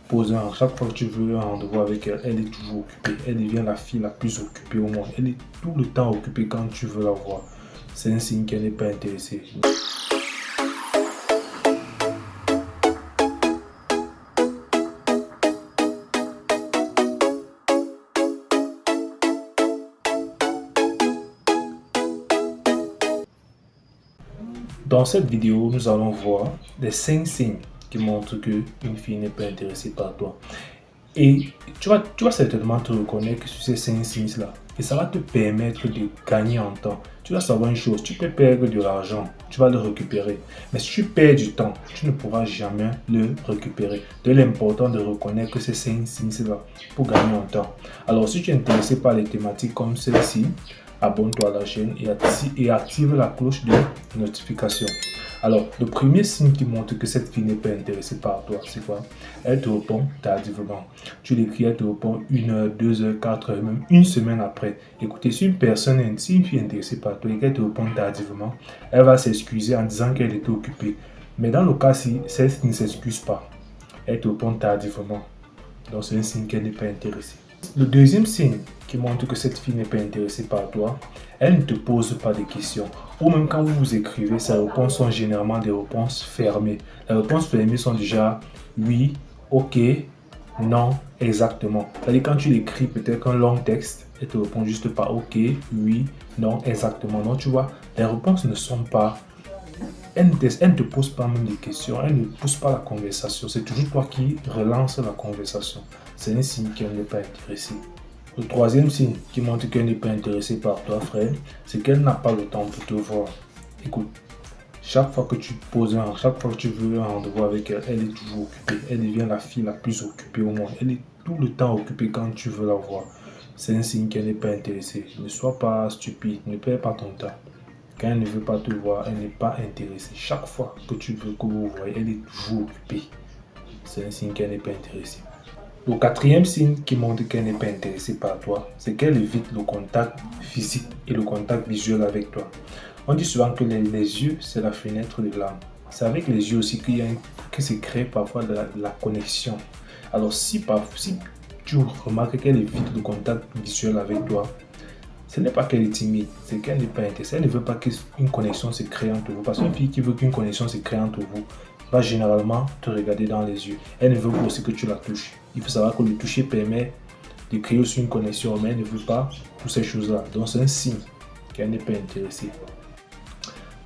poses chaque fois que tu veux un rendez-vous avec elle, elle est toujours occupée. Elle devient la fille la plus occupée au monde. Elle est tout le temps occupée quand tu veux la voir. C'est un signe qu'elle n'est pas intéressée. Dans cette vidéo, nous allons voir les 5 signes qui montrent qu'une fille n'est pas intéressée par toi. Et tu vas certainement te reconnaître sur ces 5 signes-là. Et ça va te permettre de gagner en temps. Tu dois savoir une chose, tu peux perdre de l'argent, tu vas le récupérer. Mais si tu perds du temps, tu ne pourras jamais le récupérer. De l'important de reconnaître ces 5 signes-là pour gagner en temps. Alors si tu es intéressé par les thématiques comme celle-ci, abonne-toi à la chaîne et active la cloche de notification. Alors, le premier signe qui montre que cette fille n'est pas intéressée par toi, c'est quoi? Elle te répond tardivement. Tu l'écris, elle te répond 1 heure, 2 heures, 4 heures, même une semaine après. Écoutez, si une fille est intéressée par toi et qu'elle te répond tardivement, elle va s'excuser en disant qu'elle était occupée. Mais dans le cas si celle ne s'excuse pas, elle te répond tardivement. Donc, c'est un signe qu'elle n'est pas intéressée. Le deuxième signe qui montre que cette fille n'est pas intéressée par toi, elle ne te pose pas de questions. Ou même quand vous vous écrivez, ses réponses sont généralement des réponses fermées. Les réponses fermées sont déjà oui, ok, non, exactement. C'est-à-dire quand tu l'écris peut-être un long texte, elle te répond juste pas ok, oui, non, exactement. Donc tu vois, les réponses ne sont pas... Elle ne te pose pas même des questions, elle ne pousse pas la conversation. C'est toujours toi qui relance la conversation. C'est un signe qu'elle n'est pas intéressée. Le troisième signe qui montre qu'elle n'est pas intéressée par toi, frère, c'est qu'elle n'a pas le temps pour te voir. Écoute, chaque fois que chaque fois que tu veux un rendez-vous avec elle, elle est toujours occupée. Elle devient la fille la plus occupée au monde. Elle est tout le temps occupée quand tu veux la voir. C'est un signe qu'elle n'est pas intéressée. Ne sois pas stupide, ne perds pas ton temps. Quand elle ne veut pas te voir, elle n'est pas intéressée. Chaque fois que tu veux que vous voyez, elle est toujours occupée. C'est un signe qu'elle n'est pas intéressée. Le quatrième signe qui montre qu'elle n'est pas intéressée par toi, c'est qu'elle évite le contact physique et le contact visuel avec toi. On dit souvent que les yeux, c'est la fenêtre de l'âme. C'est avec les yeux aussi que se crée parfois la connexion. Alors si tu remarques qu'elle évite le contact visuel avec toi, ce n'est pas qu'elle est timide, c'est qu'elle n'est pas intéressée. Elle ne veut pas qu'une connexion se crée entre vous. Parce qu'une fille qui veut qu'une connexion se crée entre vous va généralement te regarder dans les yeux. Elle ne veut pas aussi que tu la touches. Il faut savoir que le toucher permet de créer aussi une connexion, mais elle ne veut pas toutes ces choses-là. Donc c'est un signe qu'elle n'est pas intéressée.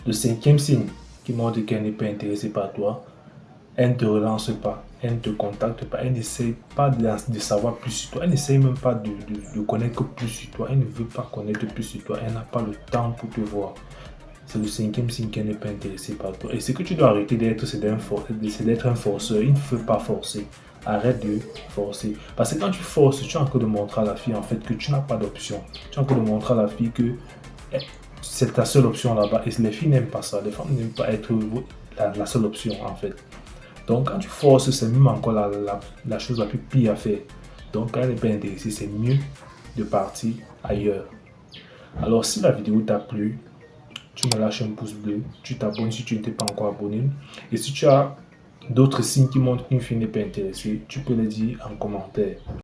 Le cinquième signe qui montre qu'elle n'est pas intéressée par toi, elle ne te relance pas, elle ne te contacte pas, elle n'essaie pas de savoir plus sur toi, elle n'essaie même pas de connaître plus sur toi, elle ne veut pas connaître plus sur toi, elle n'a pas le temps pour te voir. C'est le cinquième signe qu'elle n'est pas intéressée par toi. Et ce que tu dois arrêter d'être, c'est d'être un forceur. Il ne faut pas forcer. Arrête de forcer. Parce que quand tu forces, tu es en train de montrer à la fille en fait que tu n'as pas d'option. Tu es en train de montrer à la fille que c'est ta seule option là-bas. Et les filles n'aiment pas ça. Les femmes n'aiment pas être la seule option en fait. Donc quand tu forces, c'est même encore la chose la plus pire à faire. Donc quand elle n'est pas intéressée, c'est mieux de partir ailleurs. Alors si la vidéo t'a plu, tu me lâches un pouce bleu, tu t'abonnes si tu n'étais pas encore abonné. Et si tu as d'autres signes qui montrent qu'une fille n'est pas intéressée, tu peux le dire en commentaire.